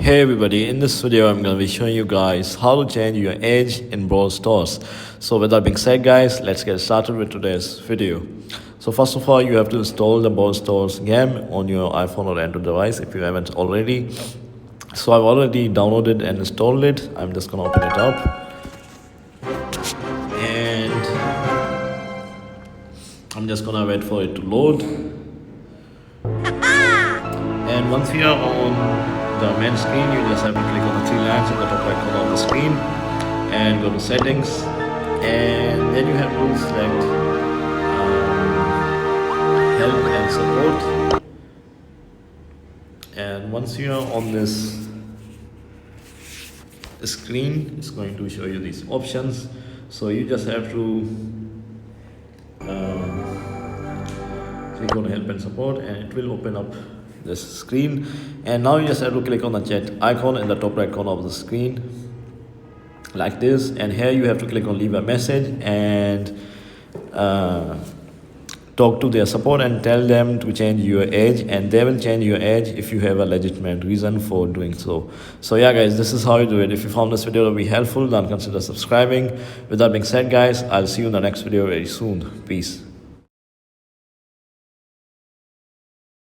Hey everybody, in this video I'm going to be showing you guys how to change your age in Brawl Stars. So with that being said guys, let's get started with today's video. So first of all, you have to install the Brawl Stars game on your iPhone or Android device if you haven't already. So I've already downloaded and installed it. I'm just going to open it up. And I'm just going to wait for it to load. And once you are on the main screen, you just have to click on the three lines in the top right corner of the screen and go to settings, and then you have to select help and support. And once you are on this screen, it's going to show you these options. So you just have to click on help and support, and it will open up this screen. And now you just have to click on the chat icon in the top right corner of the screen like this, and here you have to click on leave a message and talk to their support and tell them to change your age, and they will change your age if you have a legitimate reason for doing so. So yeah guys, this is how you do it. If you found this video to be helpful, then consider subscribing. With that being said guys, I'll see you in the next video very soon. Peace.